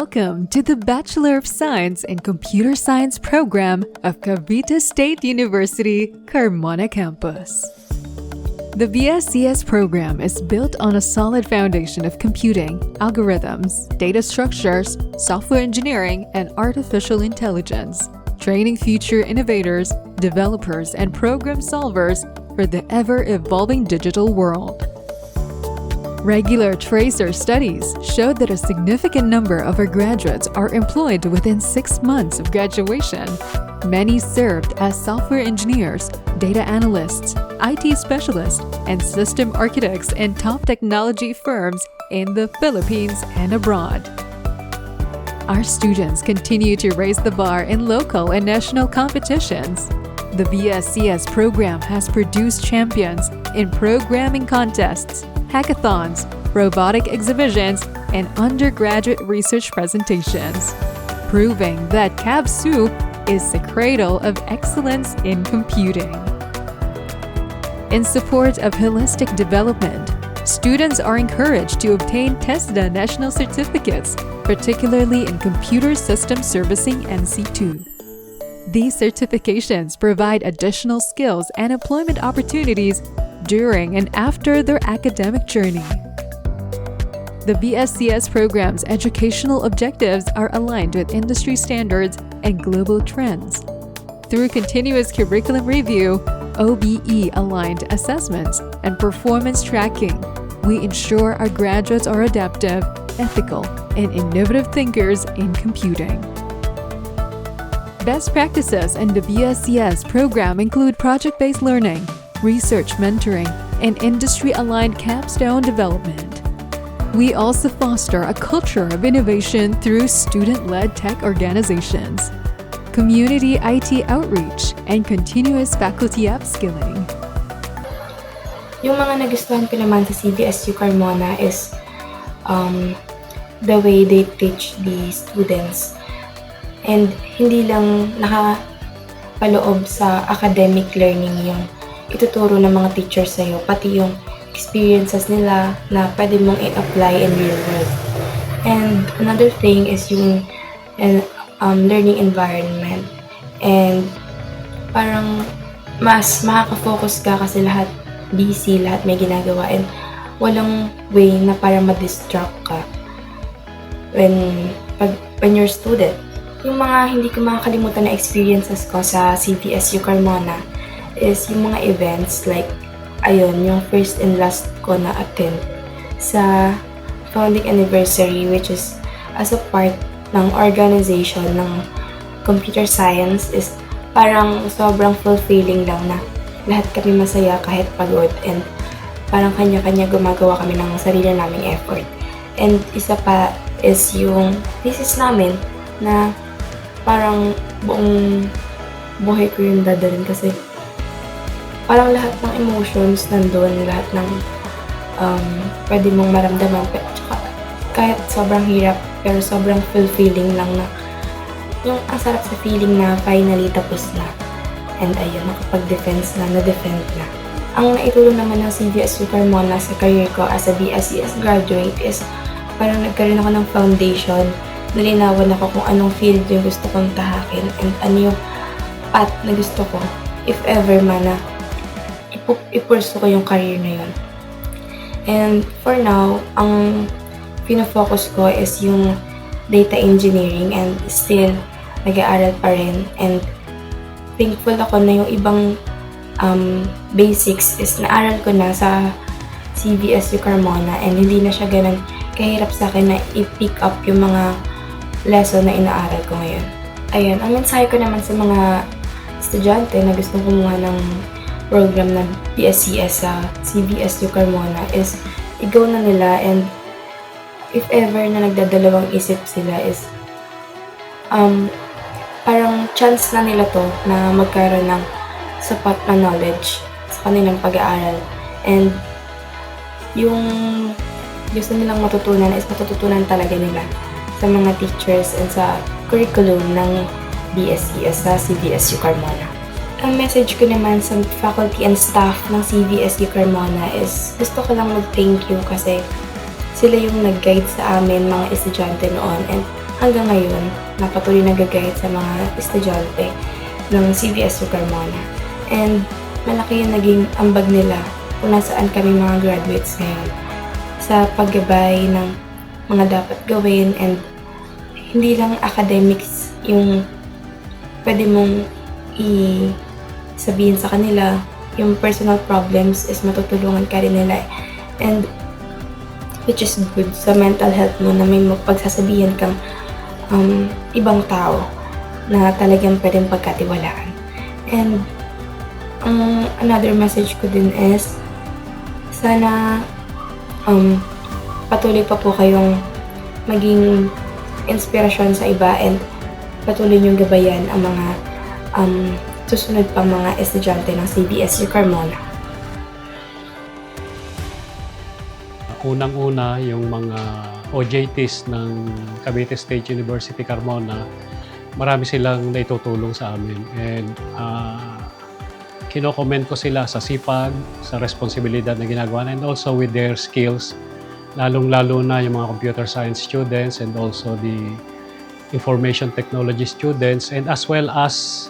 Welcome to the Bachelor of Science in Computer Science program of Cavite State University, Carmona Campus. The BSCS program is built on a solid foundation of computing, algorithms, data structures, software engineering, and artificial intelligence, training future innovators, developers, and program solvers for the ever-evolving digital world. Regular tracer studies showed that a significant number of our graduates are employed within 6 months of graduation. Many served as software engineers, data analysts, IT specialists, and system architects in top technology firms in the Philippines and abroad. Our students continue to raise the bar in local and national competitions. The BSCS program has produced champions in programming contests, hackathons, robotic exhibitions, and undergraduate research presentations, proving that CAVSU is the cradle of excellence in computing. In support of holistic development, students are encouraged to obtain TESDA national certificates, particularly in Computer System Servicing NC2. These certifications provide additional skills and employment opportunities during and after their academic journey. The BSCS program's educational objectives are aligned with industry standards and global trends. Through continuous curriculum review, OBE-aligned assessments, and performance tracking, we ensure our graduates are adaptive, ethical, and innovative thinkers in computing. Best practices in the BSCS program include project-based learning, research mentoring, and industry-aligned capstone development. We also foster a culture of innovation through student-led tech organizations, community IT outreach, and continuous faculty upskilling. Yung mga nagustuhan ko naman sa CVSU Carmona is the way they teach the students. And hindi lang nakapaloob sa academic learning yung ituturo ng mga teachers sa'yo, pati yung experiences nila na pwede mong i-apply in real world. And another thing is yung learning environment. And parang mas makaka-focus ka kasi lahat busy, lahat may ginagawa, and walang way na para ma-distract ka when you're student. Yung mga hindi ko makakalimutan na experiences ko sa CVSU Carmona is yung mga events like, yung first and last ko na attend sa founding anniversary, which is as a part ng organization ng computer science, is parang sobrang fulfilling lang na lahat kami masaya kahit pagod, and parang kanya-kanya gumagawa kami ng sarili naming effort. And isa pa is yung thesis namin na parang buong buhay ko yung dadalhin kasi parang lahat ng emotions nandun, lahat ng pwede mong maramdaman. Tsaka, kahit sobrang hirap, pero sobrang fulfilling lang na yung ang sarap sa feeling na finally tapos na. And ayun, nakapag-defend na. Ang naitulong naman ng CVSU Carmona sa career ko as a BSCS graduate is parang nagkaroon ako ng foundation. Nalinawan ako kung anong field yung gusto kong tahakin and ano yung path na gusto ko if ever man na ipursu ko yung career na yun. And for now, ang pinafocus ko is yung data engineering, and still nag-aaral pa rin, and thankful ako na yung ibang basics is naaral ko na sa CVSU Carmona, and hindi na siya ganun kahirap sa akin na i-pick up yung mga lesson na inaaral ko ngayon. Ayun, ang mensahe ko naman sa mga estudyante na gustong kumuha ng program ng BSCS sa CVSU Carmona is i-go na nila, and if ever na nagdadalawang isip sila is parang chance na nila to na magkaroon ng sapat na knowledge sa kanilang pag-aaral, and yung gusto nilang matutunan is matututunan talaga nila sa mga teachers and sa curriculum ng BSCS sa CVSU Carmona. Ang message ko naman sa faculty and staff ng CVSU Carmona is gusto ko lang mag-thank you kasi sila yung nag-guide sa amin mga estudyante noon, and hanggang ngayon na patuloy nag-guide sa mga estudyante ng CVSU Carmona. And malaki yung naging ambag nila kung nasaan kami mga graduates ngayon sa paggabay ng mga dapat gawin, and hindi lang academics yung pwede mong sabihin sa kanila, yung personal problems is matutulungan ka rin nila, and which is good sa mental health mo na may pagsasabihan kang ibang tao na talagang pwedeng pagkatiwalaan. And another message ko din is sana patuloy pa po kayong maging inspirasyon sa iba, and patuloy niyong gabayan ang mga susunod pang mga estudyante ng CVSU Carmona. Unang-una, yung mga OJTs ng Cavite State University Carmona, marami silang naitutulong sa amin, and kino-commend ko sila sa sipag, sa responsibilidad na ginagawa, and also with their skills, lalong-lalo na yung mga computer science students and also the information technology students, and as well as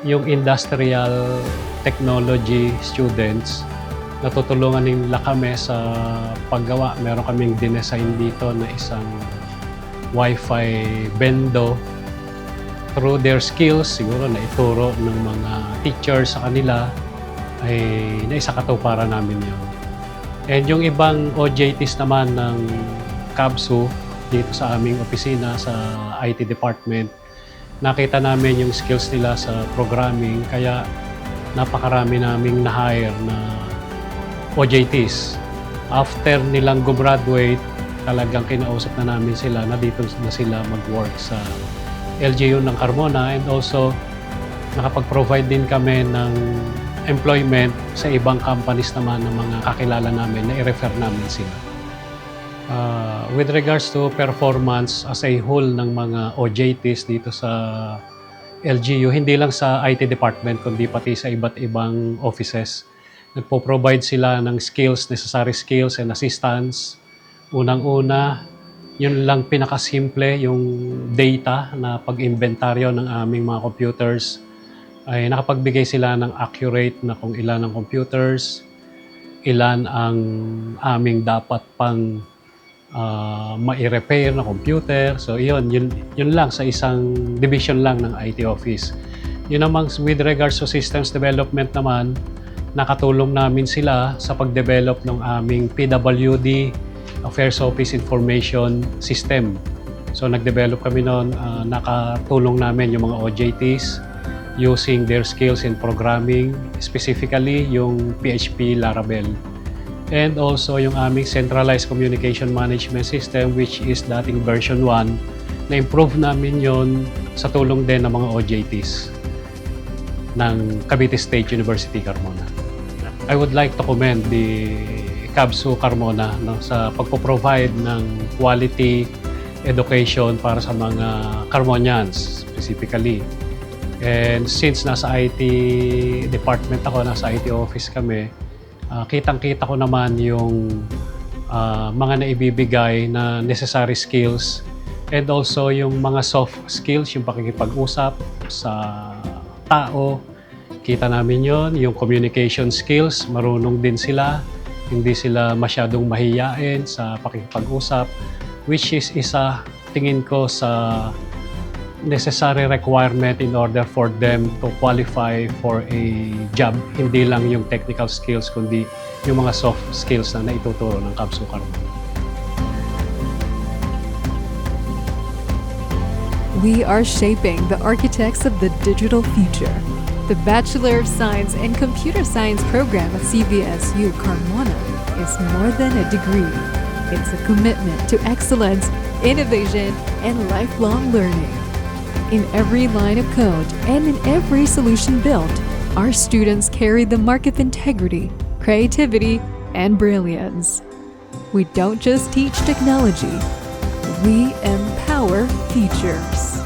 yung industrial technology students. Natutulungan nila kami sa paggawa. Meron kaming dinesign dito na isang Wi-Fi bendo. Through their skills, siguro na ituro ng mga teachers sa kanila, ay naisakatuparan namin yun. And yung ibang OJTs naman ng CABSU dito sa aming opisina sa IT department, nakita namin yung skills nila sa programming, kaya napakarami naming na-hire na OJTs. After nilang gumraduate, talagang kinausap na namin sila na dito na sila mag-work sa LGU ng Carmona, and also nakapag-provide din kami ng employment sa ibang companies naman ng mga kakilala namin na i-refer namin sila. With regards to performance as a whole ng mga OJTs dito sa LGU, hindi lang sa IT department kundi pati sa iba't ibang offices, nagpo-provide sila ng skills, necessary skills and assistance. Unang-una, yun lang pinakasimple, yung data na pag-inventaryo ng aming mga computers, ay nakapagbigay sila ng accurate na kung ilan ang computers, ilan ang aming dapat pang mai-repair na computer. So yun lang sa isang division lang ng IT office. Yun namang with regards to systems development naman, nakatulong namin sila sa pag-develop ng aming PWD, Affairs Office Information System. So nag-develop kami noon, nakatulong namin yung mga OJTs using their skills in programming, specifically yung PHP Laravel. And also yung aming Centralized Communication Management System, which is dating version 1, na-improve namin yon sa tulong din ng mga OJTs ng Cavite State University Carmona. I would like to commend the CABSU Carmona sa pagpo-provide ng quality education para sa mga Carmonians specifically. And since nasa IT department ako, nasa IT office kami, kitang-kita ko naman yung mga naibibigay na necessary skills, and also yung mga soft skills, yung pakikipag-usap sa tao. Kita namin yon, yung communication skills, marunong din sila. Hindi sila masyadong mahiyain sa pakikipag-usap, which is isa, tingin ko, sa necessary requirement in order for them to qualify for a job. Hindi lang yung technical skills, kundi yung mga soft skills na naituturo ng CABSU Carmona. We are shaping the architects of the digital future. The Bachelor of Science in Computer Science program at CVSU Carmona is more than a degree. It's a commitment to excellence, innovation, and lifelong learning. In every line of code and in every solution built, our students carry the mark of integrity, creativity, and brilliance. We don't just teach technology, we empower futures.